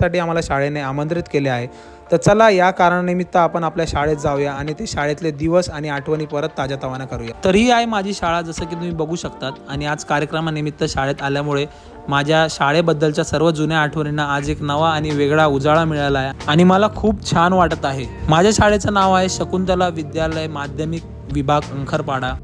साठी आम्हाला शाळेने आमंत्रित केले आहे। तर चला या कारणानिमित्त आपण आपल्या शाळेत जाऊया आणि ते शाळेतले दिवस आणि आठवणी परत ताजातवाना करूया। तर ही आहे माझी शाळा, जसं की तुम्ही बघू शकतात। आणि आज कार्यक्रमानिमित्त शाळेत आल्यामुळे माझ्या शाळेबद्दलच्या सर्व जुन्या आठवणींना आज एक नवा आणि वेगळा उजाळा मिळाला आहे आणि मला खूप छान वाटत आहे। माझ्या शाळेचं नाव आहे शकुंतला विद्यालय माध्यमिक विभाग अंखरपाडा।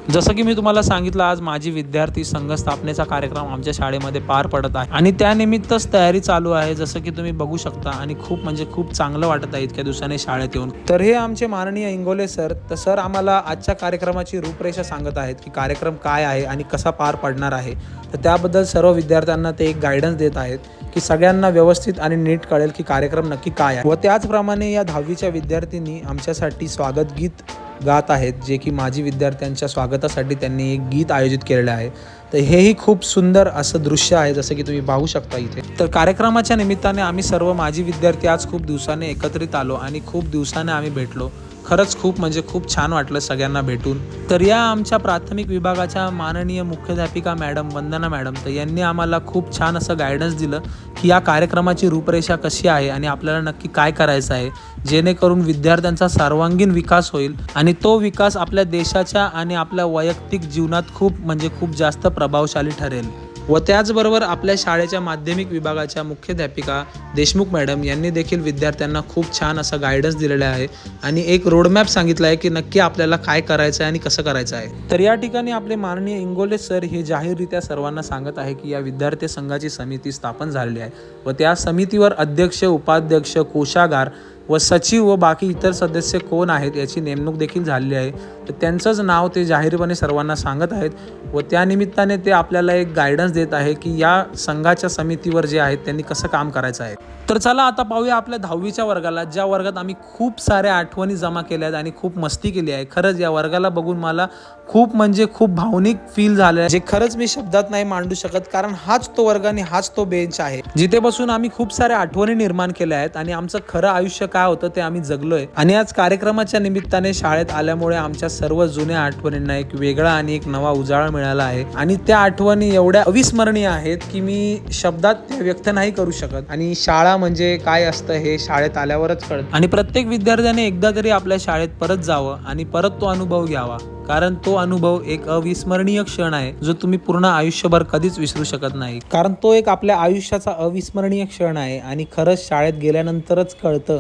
जसं की मी तुम्हाला सांगितलं, आज माझी विद्यार्थी संघ स्थापनेचा कार्यक्रम आमच्या शाळेमध्ये पार पडत आहे आणि त्यानिमित्तच तयारी चालू आहे, जसं की तुम्ही बघू शकता। आणि खूप म्हणजे खूप चांगलं वाटत आहे इतक्या दिवसांनी शाळेत येऊन। तर हे आमचे माननीय इंगोले सर। तर सर आम्हाला आजच्या कार्यक्रमाची रूपरेषा सांगत आहेत की कार्यक्रम काय आहे आणि कसा पार पडणार आहे। तर त्याबद्दल सर्व विद्यार्थ्यांना ते एक गायडन्स देत आहेत की सगळ्यांना व्यवस्थित आणि नीट कळेल की कार्यक्रम नक्की काय आहे। व त्याचप्रमाणे या 10वीच्या विद्यार्थ्यांनी आमच्यासाठी स्वागत गीत गात आहेत, जे की माजी विद्यार्थ्यांच्या स्वागतासाठी त्यांनी एक गीत आयोजित केलेलं आहे। तर हेही खूप सुंदर असं दृश्य आहे, जसं की तुम्ही पाहू शकता इथे। तर कार्यक्रमाच्या निमित्ताने आम्ही सर्व माजी विद्यार्थी आज खूप दिवसाने एकत्रित आलो आणि खूप दिवसाने आम्ही भेटलो। खरंच खूप म्हणजे खूप छान वाटलं सगळ्यांना भेटून। तर या आमच्या प्राथमिक विभागाच्या माननीय मुख्याध्यापिका मॅडम वंदना मॅडम, तर यांनी आम्हाला खूप छान असं गायडन्स दिलं की या कार्यक्रमाची रूपरेषा कशी आहे आणि आपल्याला नक्की काय करायचं आहे, जेणेकरून विद्यार्थ्यांचा सर्वांगीण विकास होईल आणि तो विकास आपल्या देशाच्या आणि आपल्या वैयक्तिक जीवनात खूप म्हणजे खूप जास्त प्रभावशाली ठरेल। व त्याचबरोबर आपल्या शाळेच्या माध्यमिक विभागाच्या मुख्याध्यापिका देशमुख मॅडम यांनी देखील विद्यार्थ्यांना खूप छान असा गायडन्स दिलेला आहे आणि एक रोडमॅप सांगितला आहे की नक्की आपल्याला काय करायचं आहे आणि कसं करायचं आहे। तर या ठिकाणी आपले माननीय इंगोले सर हे जाहीररित्या सर्वांना सांगत आहे की या विद्यार्थी संघाची समिती स्थापन झालेली आहे व त्या समितीवर अध्यक्ष, उपाध्यक्ष, कोषागार व सचिव व बाकी इतर सदस्य कोण आहेत याची नेमणूक देखील झालेली आहे। तर त्यांचंच नाव ते जाहीरपणे सर्वांना सांगत आहेत व त्यानिमित्ताने ते आपल्याला एक गायडन्स देत आहे की या संघाच्या समितीवर जे आहेत त्यांनी कसं काम करायचं आहे। तर चला आता पाहूया आपल्या 10वीच्या वर्गाला, ज्या वर्गात आम्ही खूप साऱ्या आठवणी जमा केल्या आहेत आणि खूप मस्ती केली आहे। खरंच या वर्गाला बघून मला खूप म्हणजे खूप भावनिक फील झालं आहे, जे खरंच मी शब्दात नाही मांडू शकत, कारण हाच तो वर्ग आणि हाच तो बेंच आहे जिथे बसून आम्ही खूप साऱ्या आठवणी निर्माण केल्या आहेत आणि आमचं खरं आयुष्य काय होतं ते आम्ही जगलोय। आणि आज कार्यक्रमाच्या निमित्ताने शाळेत आल्यामुळे आमच्या सर्व जुन्या आठवणींना एक वेगळा आणि एक नवा उजाळा मिळाला आहे आणि त्या आठवणी एवढ्या अविस्मरणीय आहेत की मी शब्दात ते व्यक्त नाही करू शकत। आणि शाळा म्हणजे काय असतं हे शाळेत आल्यावरच कळतं आणि प्रत्येक विद्यार्थ्याने एकदा तरी आपल्या शाळेत परत जावं आणि परत तो अनुभव घ्यावा, कारण तो अनुभव एक अविस्मरणीय क्षण आहे जो तुम्ही पूर्ण आयुष्यभर कधीच विसरू शकत नाही, कारण तो एक आपल्या आयुष्याचा अविस्मरणीय क्षण आहे। आणि खरंच शाळेत गेल्यानंतरच कळतं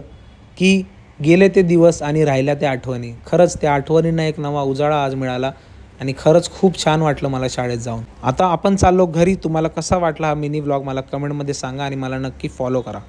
की गेले ते दिवस आणि राहिल्या त्या आठवणी। खरंच त्या आठवणींना एक नवा उजाळा आज मिळाला आणि खरंच खूप छान वाटलं मला शाळेत जाऊन। आता आपण चाललो घरी। तुम्हाला कसा वाटला हा मिनी व्लॉग मला कमेंटमध्ये सांगा आणि मला नक्की फॉलो करा।